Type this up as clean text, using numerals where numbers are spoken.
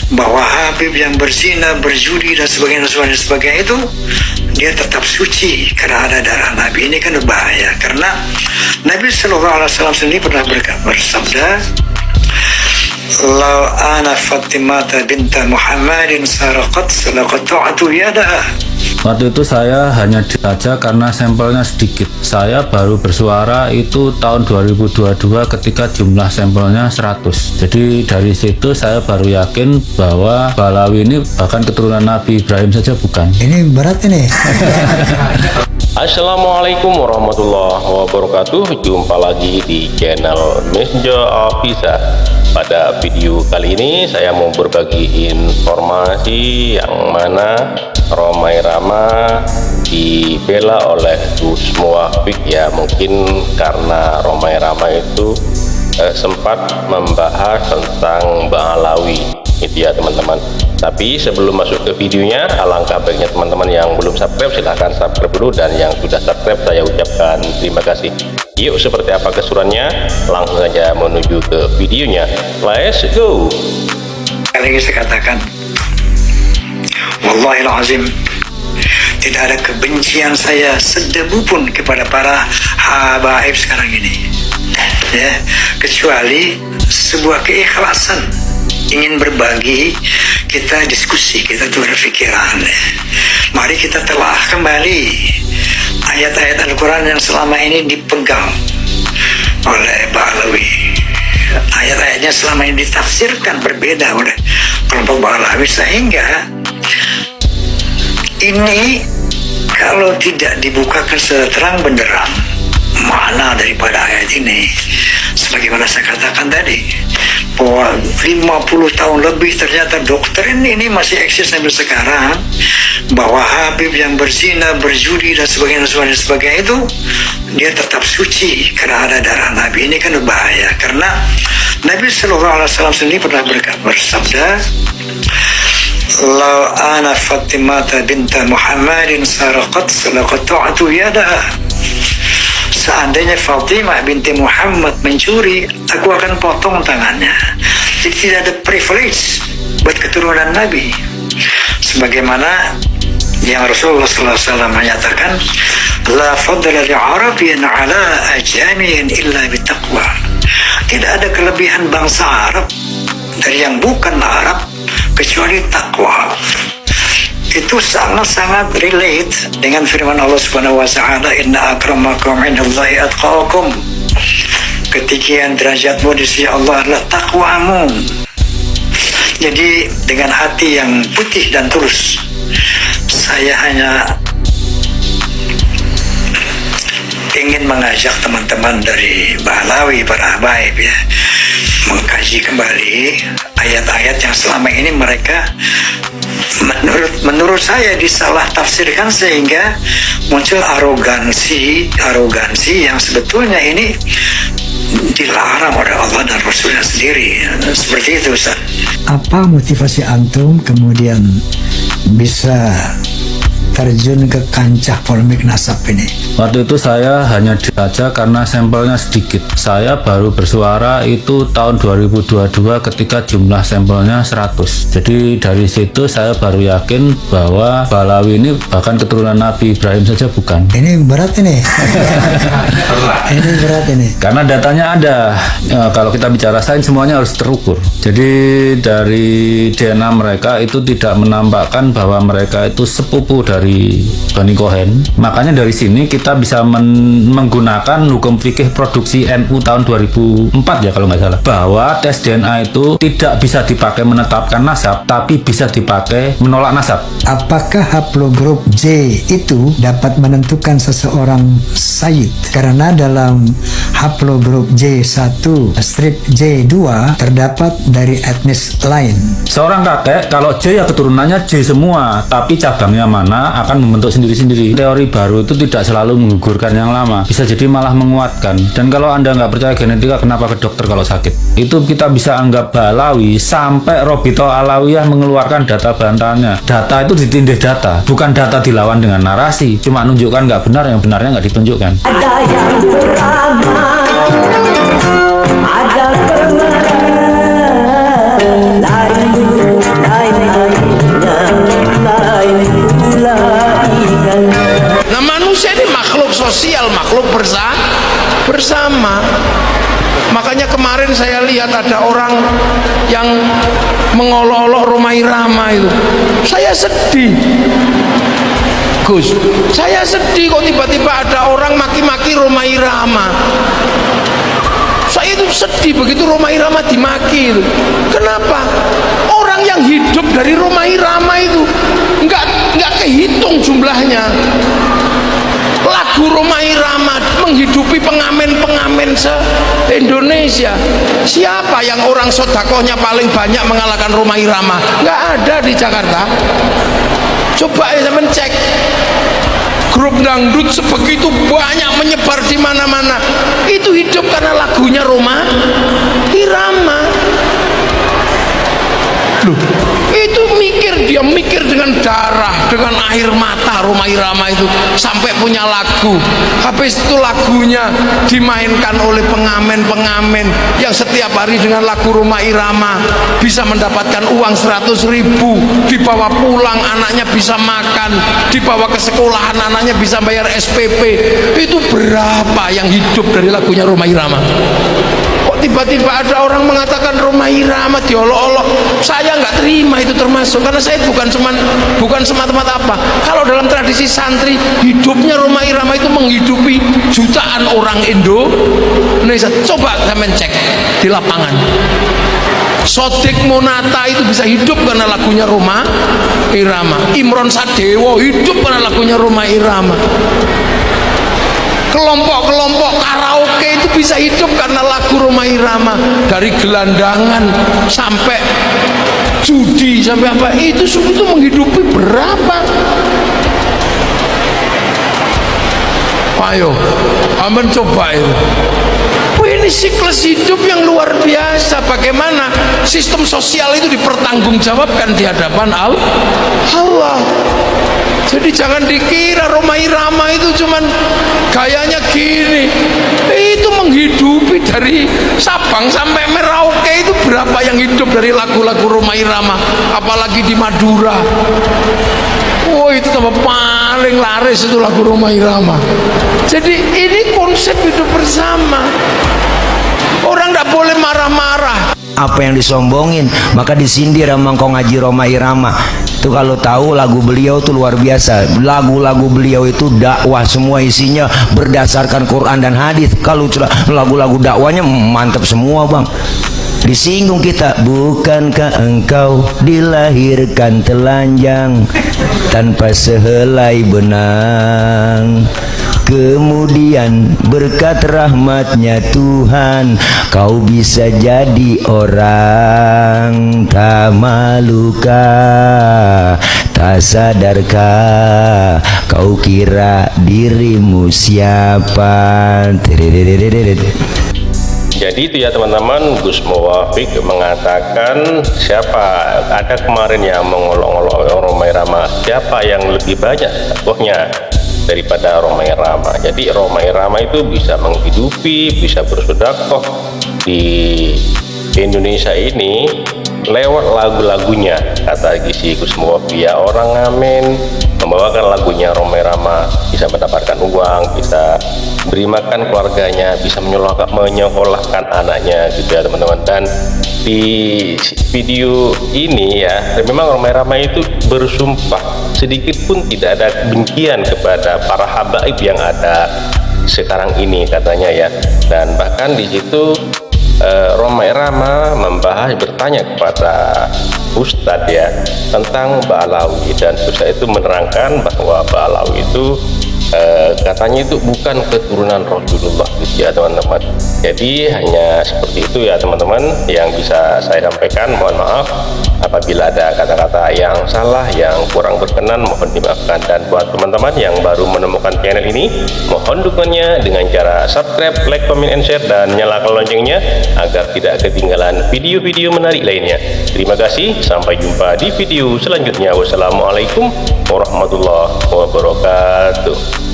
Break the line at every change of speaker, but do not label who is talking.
bahwa Habib yang berzina, berjudi dan sebagainya itu dia tetap suci karena ada darah Nabi. Ini kan berbahaya karena Nabi SAW sendiri pernah bersabda, "Lau ana Fatimah binta Muhammadin saraqat salaqata'tu yadaha."
Waktu itu saya hanya saja karena sampelnya sedikit. Saya baru bersuara itu tahun 2022 ketika jumlah sampelnya 100. Jadi dari situ saya baru yakin bahwa Balawi ini bahkan keturunan Nabi Ibrahim saja bukan.
Ini berat ini.
Assalamualaikum warahmatullahi wabarakatuh. Jumpa lagi di channel Messenger Official. Pada video kali ini saya mau berbagi informasi yang mana Romai Rama dibela oleh Gus Muwafiq ya, mungkin karena Romai Rama itu sempat membahas tentang Balawi itu ya teman-teman. Tapi sebelum masuk ke videonya, alangkah baiknya teman-teman yang belum subscribe silahkan subscribe dulu, dan yang sudah subscribe saya ucapkan terima kasih. Yuk, seperti apa keseruannya? Langsung saja menuju ke videonya. Let's go.
Kali ini saya katakan, Wallahilazim, tidak ada kebencian saya sedebu pun kepada para habaib sekarang ini, ya, kecuali sebuah keikhlasan ingin berbagi. Kita diskusi, kita berpikiran, mari kita telah kembali ayat-ayat Al-Quran yang selama ini dipegang oleh Balawi. Ayat-ayatnya selama ini ditafsirkan berbeda oleh kelompok Balawi, sehingga ini kalau tidak dibukakan seterang benderang makna daripada ayat ini, sebagaimana saya katakan tadi, bahwa 50 tahun lebih ternyata doktrin ini masih eksis sampai sekarang, bahwa Habib yang berzina, berjudi dan sebagainya itu dia tetap suci karena ada darah Nabi. Ini kan berbahaya karena Nabi SAW sendiri pernah bersabda, "Lau ana Fatimah binta Muhammadin saraqat salaqata'tu yadaha." Seandainya Fatimah binti Muhammad mencuri, aku akan potong tangannya. Jadi tidak ada privilege buat keturunan Nabi. Sebagaimana yang Rasulullah SAW menyatakan, "La fadla li'arabiyyin ala ajamiyyin illa bitaqwa." Tidak ada kelebihan bangsa Arab dari yang bukan Arab kecuali takwa. Itu sangat-sangat relate dengan firman Allah Subhanahu wa taala, "Inna akramakum indallahi atqakum." Ketinggian derajatmu di sisi Allah adalah takwamu. Jadi dengan hati yang putih dan tulus, saya hanya ingin mengajak teman-teman dari Balawi, para habaib ya, mengkaji kembali ayat-ayat yang selama ini mereka menurut saya disalah tafsirkan, sehingga muncul arogansi yang sebetulnya ini dilarang oleh Allah dan Rasulnya sendiri. Seperti itu, Ustaz.
Apa motivasi antum kemudian bisa terjun ke kancah polemik nasab ini?
Waktu itu saya hanya saja karena sampelnya sedikit. Saya baru bersuara itu tahun 2022 ketika jumlah sampelnya 100. Jadi dari situ saya baru yakin bahwa Balawi ini bahkan keturunan Nabi Ibrahim saja bukan.
Ini berat ini. Ini berat ini.
Karena datanya ada. Kalau kita bicara sains semuanya harus terukur. Jadi dari DNA mereka itu tidak menampakkan bahwa mereka itu sepupu dari Bani Cohen. Makanya dari sini kita bisa menggunakan hukum fikih produksi NU tahun 2004 ya kalau nggak salah, bahwa tes DNA itu tidak bisa dipakai menetapkan nasab, tapi bisa dipakai menolak nasab.
Apakah haplogrup J itu dapat menentukan seseorang sayyid? Karena dalam haplogrup J1 strip J2 terdapat dari etnis lain.
Seorang kakek kalau J ya keturunannya J semua, tapi cabangnya mana akan membentuk sendiri-sendiri. Teori baru itu tidak selalu menggugurkan yang lama, bisa jadi malah menguatkan. Dan kalau Anda nggak percaya genetika, kenapa ke dokter kalau sakit? Itu kita bisa anggap Balawi sampai Robito Alawiyah mengeluarkan data bantahannya. Data itu ditindih data, bukan data dilawan dengan narasi, cuma nunjukkan nggak benar, yang benarnya nggak ditunjukkan.
Ada yang beramal, ada permainan,
makhluk bersama. Makanya kemarin saya lihat ada orang yang mengolok-olok Rhoma Irama itu. Saya sedih. Gus, saya sedih kok tiba-tiba ada orang maki-maki Rhoma Irama. Saya itu sedih begitu Rhoma Irama dimaki itu. Kenapa? Orang yang hidup dari Rhoma Irama itu nggak kehitung jumlahnya. Lagu Rhoma Irama menghidupi pengamen-pengamen se-Indonesia. Siapa yang orang sodakohnya paling banyak mengalahkan Rhoma Irama? Nggak ada di Jakarta. Coba ya teman cek. Grup dangdut sebegitu banyak menyebar di mana-mana. Itu hidup karena lagunya Rhoma Irama. Loh, itu dia mikir dengan darah, dengan air mata Rhoma Irama itu sampai punya lagu. Habis itu lagunya dimainkan oleh pengamen-pengamen yang setiap hari dengan lagu Rhoma Irama bisa mendapatkan uang 100.000, dibawa pulang anaknya bisa makan, dibawa ke sekolahan anaknya bisa bayar SPP. Itu berapa yang hidup dari lagunya Rhoma Irama? Tiba-tiba ada orang mengatakan Rhoma Irama diolok-olok. Saya nggak terima itu termasuk, karena saya bukan semata-mata apa. Kalau dalam tradisi santri, hidupnya Rhoma Irama itu menghidupi jutaan orang Indonesia. Coba kalian cek di lapangan. Sodik Monata itu bisa hidup karena lagunya Rhoma Irama. Imron Sadewo hidup karena lagunya Rhoma Irama. Kelompok-kelompok karaoke itu bisa hidup karena lagu Rhoma Irama. Dari gelandangan sampai judi sampai apa, itu menghidupi berapa? Ayo, aman coba itu. Ini siklus hidup yang luar biasa. Bagaimana sistem sosial itu dipertanggungjawabkan di hadapan Allah. Jadi jangan dikira Rhoma Irama itu cuman gayanya gini. Itu menghidupi dari Sabang sampai Merauke. Itu berapa yang hidup dari lagu-lagu Rhoma Irama, apalagi di Madura. Oh, itu tambah paling laris itu lagu Rhoma Irama. Jadi ini konsep hidup bersama. Orang tidak boleh marah-marah.
Apa yang disombongin maka disindir sama engkau ngaji Rhoma Irama. Tuh kalau tahu lagu beliau tuh luar biasa. Lagu-lagu beliau itu dakwah, semua isinya berdasarkan Quran dan hadis. Kalau lagu-lagu dakwahnya mantap semua, Bang. Disinggung kita, bukankah engkau dilahirkan telanjang tanpa sehelai benang? Kemudian berkat rahmatnya Tuhan kau bisa jadi orang. Tak malukah, tak sadarkah kau kira dirimu siapa?
Jadi itu ya teman-teman, Gus Muwafiq mengatakan siapa, ada kemarin yang mengolok-olok Rhoma Irama, siapa yang lebih banyak tokohnya daripada Rhoma Irama. Jadi Rhoma Irama itu bisa menghidupi, bisa bersedekah di Indonesia ini lewat lagu-lagunya. Kata si Gus Muwafiq, ya orang ngamen membawakan lagunya Rhoma Irama bisa mendapatkan uang, bisa beri makan keluarganya, bisa menyekolahkan anaknya gitu ya teman-teman. Dan di video ini ya memang Rhoma Irama itu bersumpah sedikit pun tidak ada kebencian kepada para habaib yang ada sekarang ini katanya ya. Dan bahkan di situ Rhoma Irama bertanya kepada Ustadz ya tentang Ba'alawi, dan Ustadz itu menerangkan bahwa Ba'alawi itu katanya itu bukan keturunan Rasulullah gitu ya teman-teman. Jadi hanya seperti itu ya teman-teman yang bisa saya sampaikan. Mohon maaf apabila ada kata-kata yang salah, yang kurang berkenan, mohon dimaafkan. Dan buat teman-teman yang baru menemukan channel ini, mohon dukungannya dengan cara subscribe, like, comment, and share, dan nyalakan loncengnya agar tidak ketinggalan video-video menarik lainnya. Terima kasih, sampai jumpa di video selanjutnya. Wassalamualaikum warahmatullahi wabarakatuh.